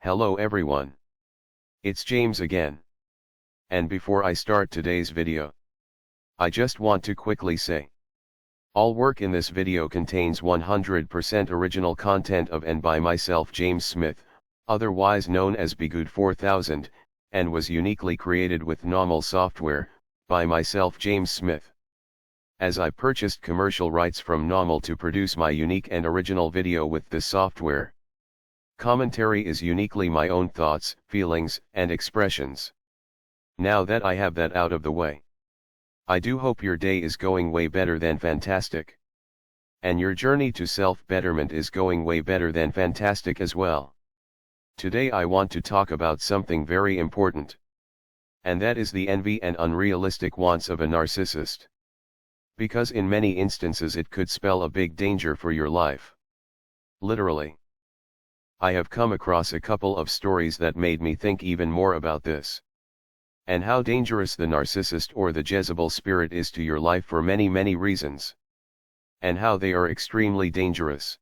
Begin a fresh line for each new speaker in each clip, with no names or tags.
Hello everyone. It's James again. And before I start today's video, I just want to quickly say, all work in this video contains 100% original content of and by myself James Smith, otherwise known as Bgood 4000, and was uniquely created with NAWMAL software, by myself James Smith. As I purchased commercial rights from NAWMAL to produce my unique and original video with this software. Commentary is uniquely my own thoughts, feelings, and expressions. Now that I have that out of the way, I do hope your day is going way better than fantastic. And your journey to self-betterment is going way better than fantastic as well. Today I want to talk about something very important. And that is the envy and unrealistic wants of a narcissist. Because in many instances it could spell a big danger for your life. Literally. I have come across a couple of stories that made me think even more about this. And how dangerous the narcissist or the Jezebel spirit is to your life for many reasons. And how they are extremely dangerous.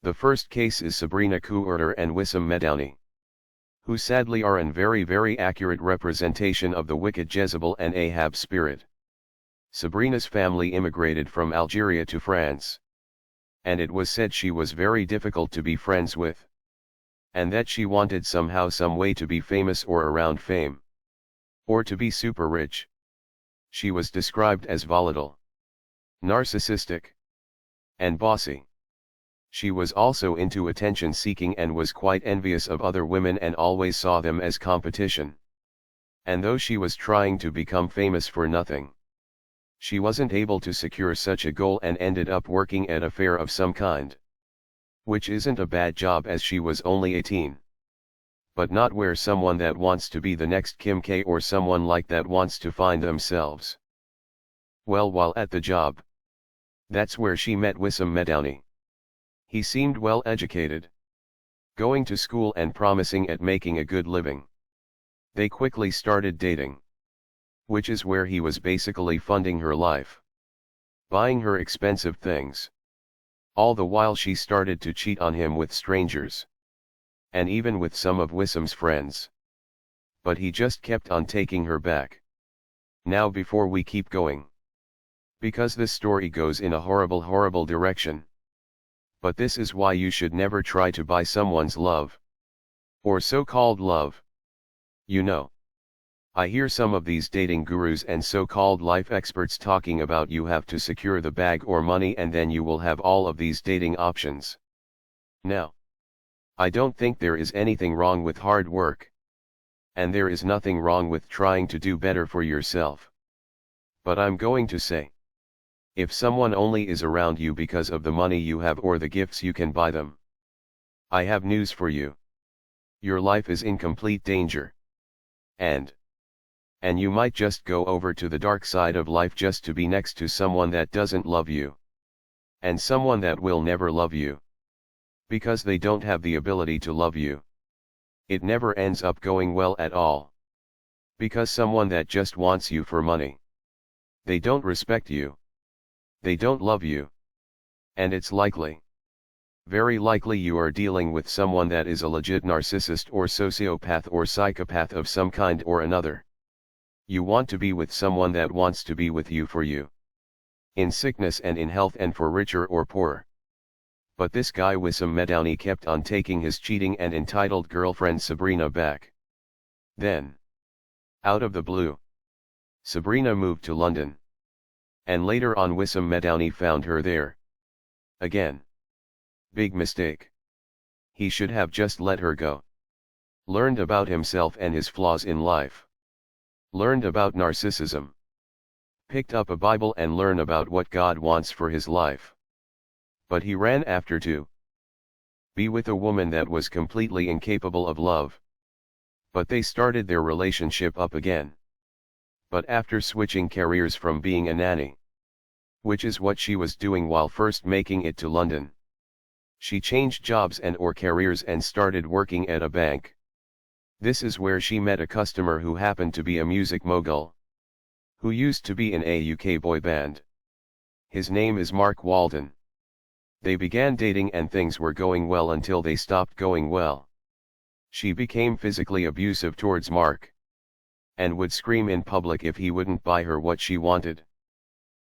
The first case is Sabrina and Wissam Medani, who sadly are an very accurate representation of the wicked Jezebel and Ahab spirit. Sabrina's family immigrated from Algeria to France. And it was said she was very difficult to be friends with. And that she wanted somehow some way to be famous or around fame. Or to be super rich. She was described as volatile, narcissistic, and bossy. She was also into attention seeking and was quite envious of other women and always saw them as competition. And though she was trying to become famous for nothing, she wasn't able to secure such a goal and ended up working at a fair of some kind. Which isn't a bad job as she was only 18. But not where someone that wants to be the next Kim K or someone like that wants to find themselves. Well, while at the job, that's where she met Wissam Medani. He seemed well educated, going to school and promising at making a good living. They quickly started dating. Which is where he was basically funding her life. Buying her expensive things. All the while she started to cheat on him with strangers. And even with some of Wissam's friends. But he just kept on taking her back. Now before we keep going. Because this story goes in a horrible direction. But this is why you should never try to buy someone's love. Or so-called love. You know. I hear some of these dating gurus and so-called life experts talking about you have to secure the bag or money and then you will have all of these dating options. Now, I don't think there is anything wrong with hard work. And there is nothing wrong with trying to do better for yourself. But I'm going to say, if someone only is around you because of the money you have or the gifts you can buy them, I have news for you. Your life is in complete danger. And you might just go over to the dark side of life just to be next to someone that doesn't love you. And someone that will never love you. Because they don't have the ability to love you. It never ends up going well at all. Because someone that just wants you for money. They don't respect you. They don't love you. And it's likely, very likely you are dealing with someone that is a legit narcissist or sociopath or psychopath of some kind or another. You want to be with someone that wants to be with you for you. In sickness and in health and for richer or poorer. But this guy Wissam Medani kept on taking his cheating and entitled girlfriend Sabrina back. Then, out of the blue, Sabrina moved to London. And later on Wissam Medani found her there. Again. Big mistake. He should have just let her go. Learned about himself and his flaws in life. Learned about narcissism. Picked up a Bible and learned about what God wants for his life. But he ran after to be with a woman that was completely incapable of love. But they started their relationship up again. But after switching careers from being a nanny, which is what she was doing while first making it to London, she changed jobs and or careers and started working at a bank. This is where she met a customer who happened to be a music mogul, who used to be in a UK boy band. His name is Mark Walden. They began dating and things were going well until they stopped going well. She became physically abusive towards Mark, and would scream in public if he wouldn't buy her what she wanted.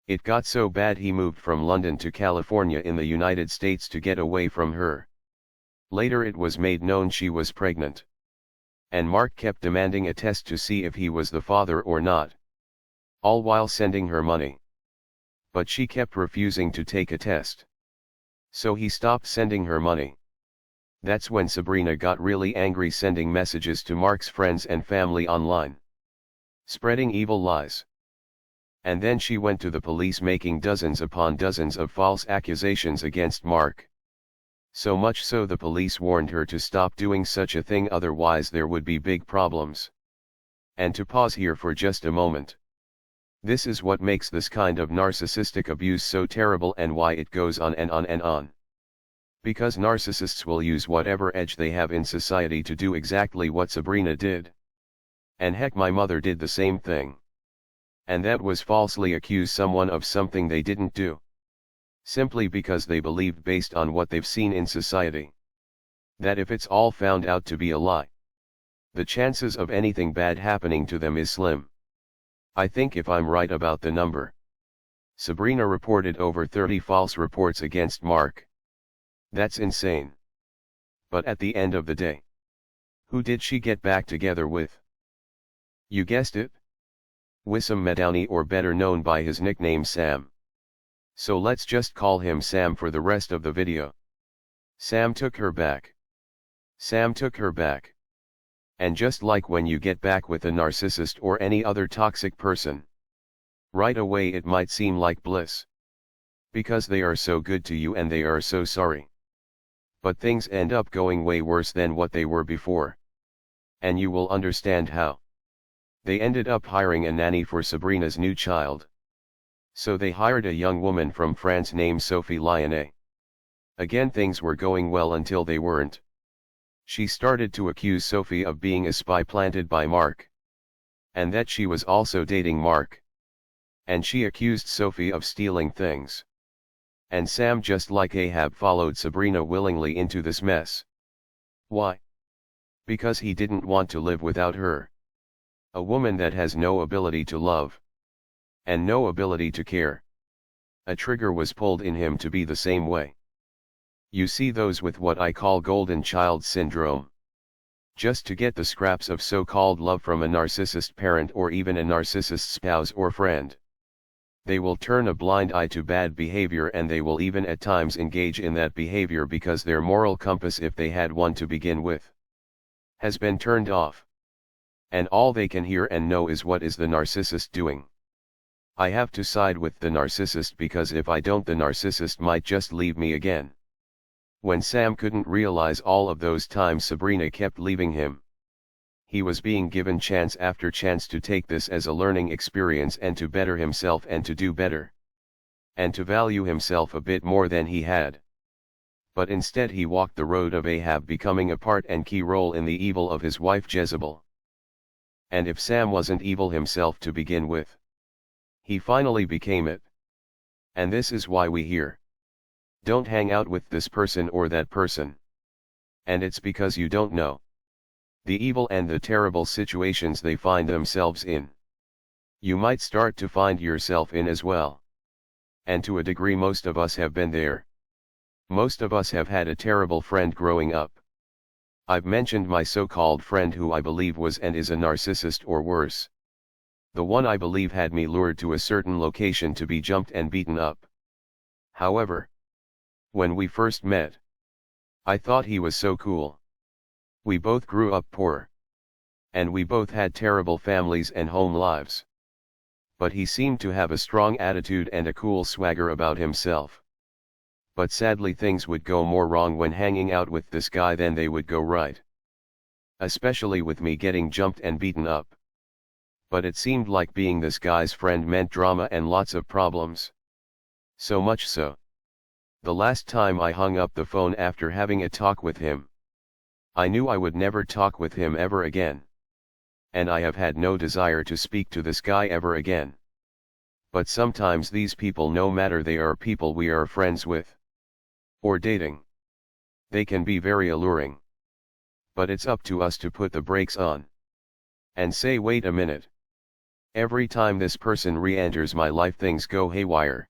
It got so bad he moved from London to California in the United States to get away from her. Later it was made known she was pregnant, and Mark kept demanding a test to see if he was the father or not, all while sending her money. But she kept refusing to take a test. So he stopped sending her money. That's when Sabrina got really angry, sending messages to Mark's friends and family online, spreading evil lies. And then she went to the police, making dozens upon dozens of false accusations against Mark. So much so the police warned her to stop doing such a thing, otherwise there would be big problems. And to pause here for just a moment. This is what makes this kind of narcissistic abuse so terrible, and why it goes on and on and on. Because narcissists will use whatever edge they have in society to do exactly what Sabrina did. And heck, my mother did the same thing. And that was falsely accuse someone of something they didn't do, simply because they believed, based on what they've seen in society, that if it's all found out to be a lie, the chances of anything bad happening to them is slim. I think if I'm right about the number, Sabrina reported over 30 false reports against Mark. That's insane. But at the end of the day, who did she get back together with? You guessed it. Wissam Medowney, or better known by his nickname Sam. So let's just call him Sam for the rest of the video. Sam took her back. Sam took her back. And just like when you get back with a narcissist or any other toxic person, right away it might seem like bliss, because they are so good to you and they are so sorry. But things end up going way worse than what they were before. And you will understand how. They ended up hiring a nanny for Sabrina's new child. So they hired a young woman from France named Sophie Lyonnais. Again, things were going well until they weren't. She started to accuse Sophie of being a spy planted by Mark, and that she was also dating Mark. And she accused Sophie of stealing things. And Sam, just like Ahab, followed Sabrina willingly into this mess. Why? Because he didn't want to live without her. A woman that has no ability to love, and no ability to care. A trigger was pulled in him to be the same way. You see, those with what I call golden child syndrome, just to get the scraps of so-called love from a narcissist parent or even a narcissist spouse or friend. They will turn a blind eye to bad behavior, and they will even at times engage in that behavior because their moral compass, if they had one to begin with, has been turned off. And all they can hear and know is what is the narcissist doing. I have to side with the narcissist, because if I don't, the narcissist might just leave me again. When Sam couldn't realize all of those times Sabrina kept leaving him, he was being given chance after chance to take this as a learning experience and to better himself and to do better, and to value himself a bit more than he had. But instead he walked the road of Ahab, becoming a part and key role in the evil of his wife Jezebel. And if Sam wasn't evil himself to begin with, he finally became it. And this is why we hear, don't hang out with this person or that person. And it's because you don't know the evil and the terrible situations they find themselves in. You might start to find yourself in as well. And to a degree most of us have been there. Most of us have had a terrible friend growing up. I've mentioned my so-called friend who I believe was and is a narcissist or worse. The one I believe had me lured to a certain location to be jumped and beaten up. However, when we first met, I thought he was so cool. We both grew up poor. And we both had terrible families and home lives. But he seemed to have a strong attitude and a cool swagger about himself. But sadly things would go more wrong when hanging out with this guy than they would go right. Especially with me getting jumped and beaten up. But it seemed like being this guy's friend meant drama and lots of problems. So much so, the last time I hung up the phone after having a talk with him, I knew I would never talk with him ever again. And I have had no desire to speak to this guy ever again. But sometimes these people, no matter they are people we are friends with, or dating, they can be very alluring. But it's up to us to put the brakes on. And say, wait a minute. Every time this person re-enters my life things go haywire.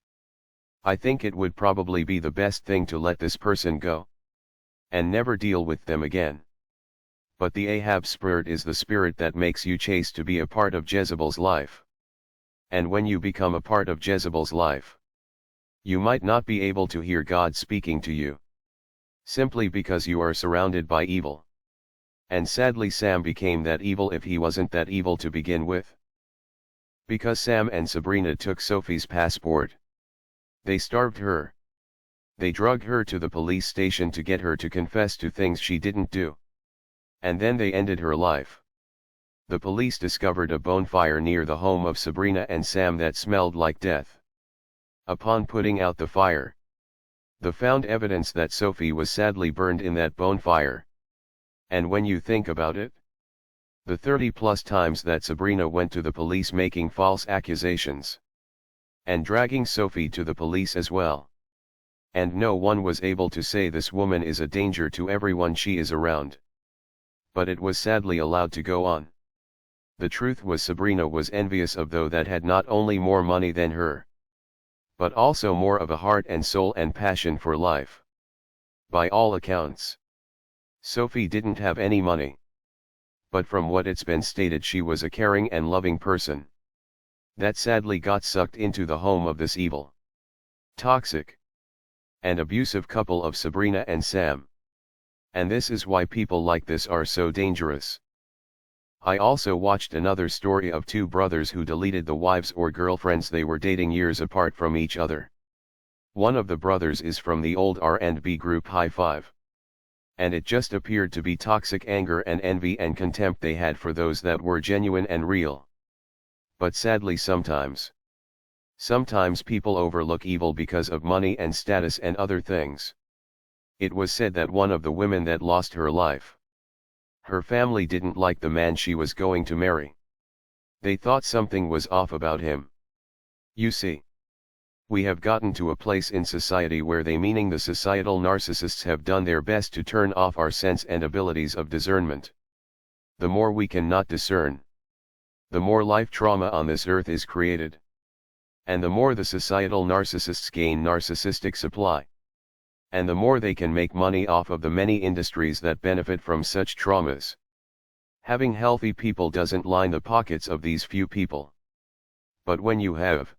I think it would probably be the best thing to let this person go. And never deal with them again. But the Ahab spirit is the spirit that makes you chase to be a part of Jezebel's life. And when you become a part of Jezebel's life, you might not be able to hear God speaking to you. Simply because you are surrounded by evil. And sadly Sam became that evil if he wasn't that evil to begin with. Because Sam and Sabrina took Sophie's passport. They starved her. They drugged her to the police station to get her to confess to things she didn't do. And then they ended her life. The police discovered a bonfire near the home of Sabrina and Sam that smelled like death. Upon putting out the fire, they found evidence that Sophie was sadly burned in that bonfire. And when you think about it, the 30+ times that Sabrina went to the police making false accusations, and dragging Sophie to the police as well. And no one was able to say this woman is a danger to everyone she is around. But it was sadly allowed to go on. The truth was Sabrina was envious of those that had not only more money than her, but also more of a heart and soul and passion for life. By all accounts, Sophie didn't have any money. But from what it's been stated, she was a caring and loving person that sadly got sucked into the home of this evil, toxic, and abusive couple of Sabrina and Sam. And this is why people like this are so dangerous. I also watched another story of two brothers who deleted the wives or girlfriends they were dating years apart from each other. One of the brothers is from the old R&B group High Five. And it just appeared to be toxic anger and envy and contempt they had for those that were genuine and real. But sadly sometimes people overlook evil because of money and status and other things. It was said that one of the women that lost her life, her family didn't like the man she was going to marry. They thought something was off about him. You see, we have gotten to a place in society where they, meaning the societal narcissists, have done their best to turn off our sense and abilities of discernment. The more we cannot discern, the more life trauma on this earth is created. And the more the societal narcissists gain narcissistic supply. And the more they can make money off of the many industries that benefit from such traumas. Having healthy people doesn't line the pockets of these few people. But when you have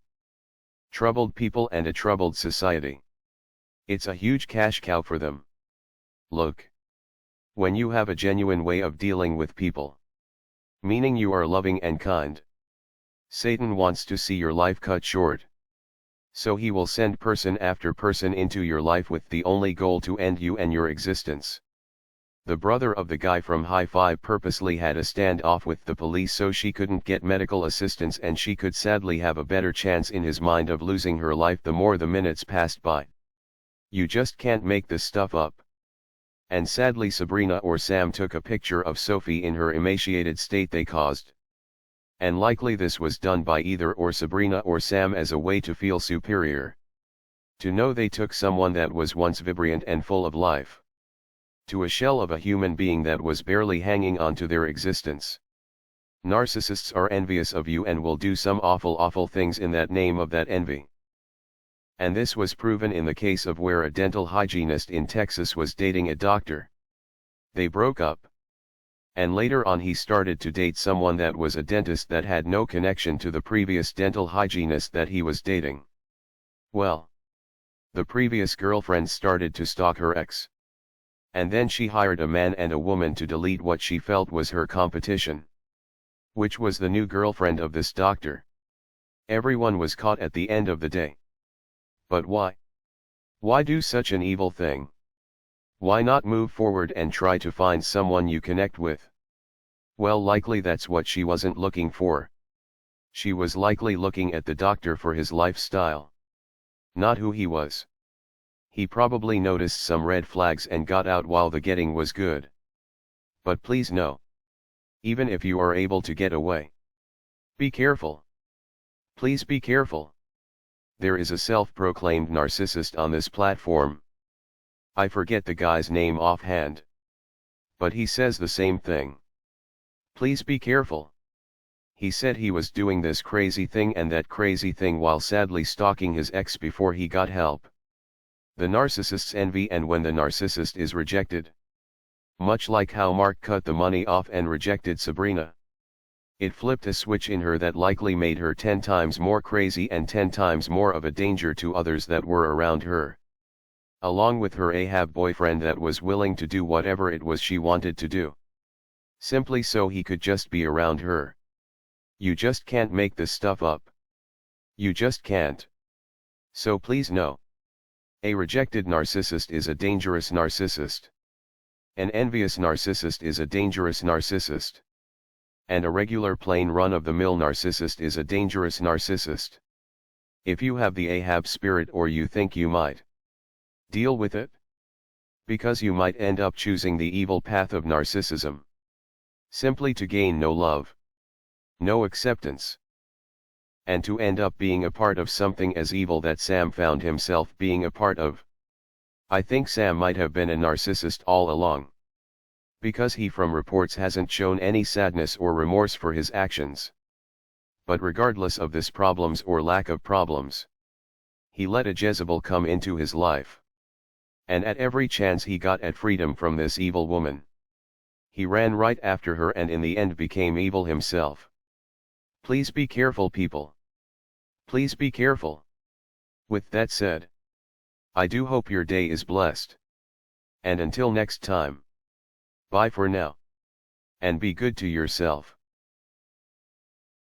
troubled people and a troubled society, it's a huge cash cow for them. Look. When you have a genuine way of dealing with people, meaning you are loving and kind, Satan wants to see your life cut short. So he will send person after person into your life with the only goal to end you and your existence. The brother of the guy from High Five purposely had a standoff with the police so she couldn't get medical assistance, and she could sadly have a better chance in his mind of losing her life the more the minutes passed by. You just can't make this stuff up. And sadly Sabrina or Sam took a picture of Sophie in her emaciated state they caused. And likely this was done by either or Sabrina or Sam as a way to feel superior. To know they took someone that was once vibrant and full of life, to a shell of a human being that was barely hanging on to their existence. Narcissists are envious of you and will do some awful things in that name of that envy. And this was proven in the case of where a dental hygienist in Texas was dating a doctor. They broke up. And later on he started to date someone that was a dentist that had no connection to the previous dental hygienist that he was dating. Well, the previous girlfriend started to stalk her ex. And then she hired a man and a woman to delete what she felt was her competition, which was the new girlfriend of this doctor. Everyone was caught at the end of the day. But why? Why do such an evil thing? Why not move forward and try to find someone you connect with? Well, likely that's what she wasn't looking for. She was likely looking at the doctor for his lifestyle, not who he was. He probably noticed some red flags and got out while the getting was good. But please know, even if you are able to get away, be careful. Please be careful. There is a self-proclaimed narcissist on this platform. I forget the guy's name offhand. But he says the same thing. Please be careful. He said he was doing this crazy thing and that crazy thing while sadly stalking his ex before he got help. The narcissists envy, and when the narcissist is rejected, much like how Mark cut the money off and rejected Sabrina, it flipped a switch in her that likely made her 10 times more crazy and 10 times more of a danger to others that were around her. Along with her Ahab boyfriend that was willing to do whatever it was she wanted to do, simply so he could just be around her. You just can't make this stuff up. You just can't. So please know. A rejected narcissist is a dangerous narcissist. An envious narcissist is a dangerous narcissist. And a regular plain run-of-the-mill narcissist is a dangerous narcissist. If you have the Ahab spirit, or you think you might, deal with it. Because you might end up choosing the evil path of narcissism, simply to gain no love, no acceptance, and to end up being a part of something as evil that Sam found himself being a part of. I think Sam might have been a narcissist all along, because he from reports hasn't shown any sadness or remorse for his actions. But regardless of this problems or lack of problems, he let a Jezebel come into his life. And at every chance he got at freedom from this evil woman, he ran right after her and in the end became evil himself. Please be careful, people. Please be careful. With that said, I do hope your day is blessed. And until next time, bye for now. And be good to yourself.